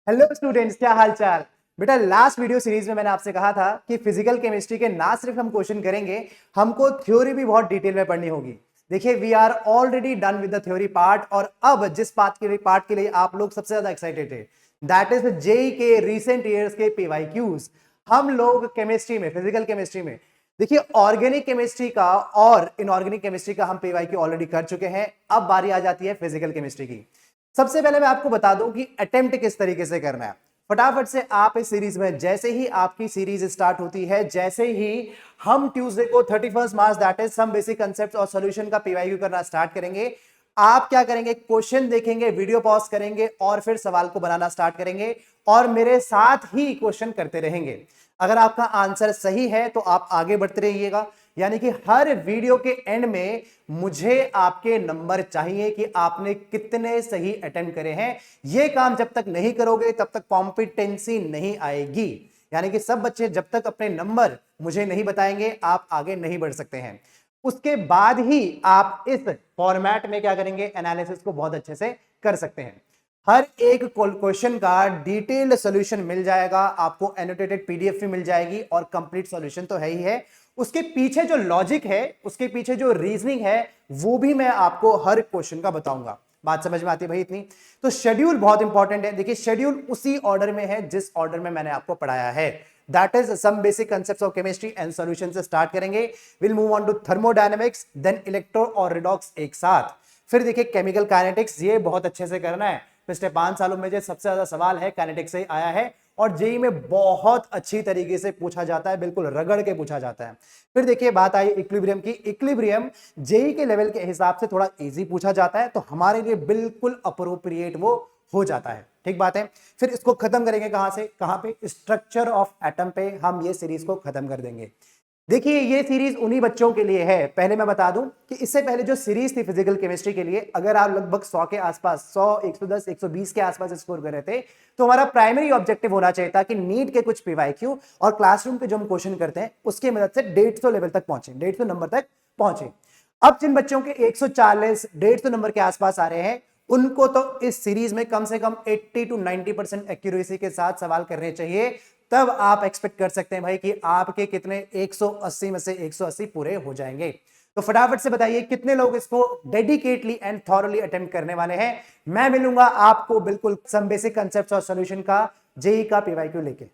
Hello students, क्या हाल चाल। बेटा लास्ट वीडियो सीरीज में मैंने आपसे कहा था कि फिजिकल केमिस्ट्री के ना सिर्फ हम क्वेश्चन करेंगे, हमको थ्योरी भी बहुत डिटेल में पढ़नी होगी। देखिए we are already done with the theory part, और अब जिस पार्ट के लिए आप लोग सबसे ज्यादा एक्साइटेड थे, दैट इज जेई के रिसेंट ईयर्स के पीवाईक्यूज। हम लोग केमिस्ट्री में, फिजिकल केमिस्ट्री में देखिए ऑर्गेनिक केमिस्ट्री का और इनऑर्गेनिक केमिस्ट्री का हम पीवाईक्यू ऑलरेडी कर चुके हैं। अब बारी आ जाती है फिजिकल केमिस्ट्री की। सबसे पहले मैं आपको बता दूं कि अटेम्प्ट किस तरीके से करना है। फटाफट से आप इस सीरीज में, जैसे ही आपकी सीरीज स्टार्ट होती है, जैसे ही हम ट्यूसडे को 31 March that is some basic concept और सॉल्यूशन का पीवाईक्यू करना स्टार्ट करेंगे, आप क्या करेंगे, क्वेश्चन देखेंगे, वीडियो पॉज करेंगे और फिर सवाल को बनाना स्टार्ट करेंगे और मेरे साथ ही क्वेश्चन करते रहेंगे। अगर आपका आंसर सही है तो आप आगे बढ़ते रहिएगा, यानी कि हर वीडियो के एंड में मुझे आपके नंबर चाहिए कि आपने कितने सही अटेम्प्ट करे हैं। यह काम जब तक नहीं करोगे तब तक कॉम्पिटेंसी नहीं आएगी, यानी कि सब बच्चे जब तक अपने नंबर मुझे नहीं बताएंगे आप आगे नहीं बढ़ सकते हैं। उसके बाद ही आप इस फॉर्मेट में क्या करेंगे, एनालिसिस को बहुत अच्छे से कर सकते हैं। हर एक क्वेश्चन का डिटेल्ड सॉल्यूशन मिल जाएगा आपको, एनोटेटेड पीडीएफ भी मिल जाएगी और कंप्लीट सॉल्यूशन तो है ही है, उसके पीछे जो लॉजिक है, उसके पीछे जो रीजनिंग है, वो भी मैं आपको हर क्वेश्चन का बताऊंगा। बात समझ में आती है भाई इतनी? तो शेड्यूल बहुत इंपॉर्टेंट है। देखिए शेड्यूल उसी ऑर्डर में है जिस ऑर्डर में मैंने आपको पढ़ाया है, that is some basic concepts of chemistry and solution से स्टार्ट करेंगे। Will move on to thermodynamics, then electro और रिडॉक्स एक साथ, फिर देखिए केमिकल काइनेटिक्स, ये बहुत अच्छे से करना है। पिछले 5 सालों में जो सबसे ज्यादा सवाल है काइनेटिक्स से आया है और जेई में बहुत अच्छी तरीके से पूछा जाता है, बिल्कुल रगड़ के पूछा जाता है। फिर देखिए बात आई इक्विलिब्रियम की। इक्विलिब्रियम जेई के लेवल के हिसाब से थोड़ा इजी पूछा जाता है, तो हमारे लिए बिल्कुल अप्रोप्रिएट वो हो जाता है, ठीक बात है। फिर इसको खत्म करेंगे कहां से, कहां पे, स्ट्रक्चर ऑफ एटम पे हम ये सीरीज को खत्म कर देंगे। देखिए ये सीरीज उन्हीं बच्चों के लिए है। पहले मैं बता दूं कि इससे पहले जो सीरीज थी फिजिकल केमिस्ट्री के लिए, अगर आप लगभग 100 के आसपास, 100, 110, 120 के आसपास स्कोर कर रहे थे, तो हमारा प्राइमरी ऑब्जेक्टिव होना चाहिए था कि नीट के कुछ पीवाईक्यू और क्लासरूम के जो हम क्वेश्चन करते हैं उसकी मदद से 150 लेवल तक पहुंचे, 150 नंबर तक पहुंचे। अब जिन बच्चों के 140, 150 नंबर के आसपास आ रहे हैं, उनको तो इस सीरीज में कम से कम 80 to 90% एक्यूरेसी के साथ सवाल करने चाहिए। तब आप एक्सपेक्ट कर सकते हैं भाई कि आपके कितने 180 में से 180 पूरे हो जाएंगे। तो फटाफट से बताइए कितने लोग इसको डेडिकेटली एंड थॉरली अटेम्प्ट करने वाले हैं। मैं मिलूंगा आपको बिल्कुल सम बेसिक कांसेप्ट्स और सॉल्यूशन का जेई का पीवाईक्यू लेके।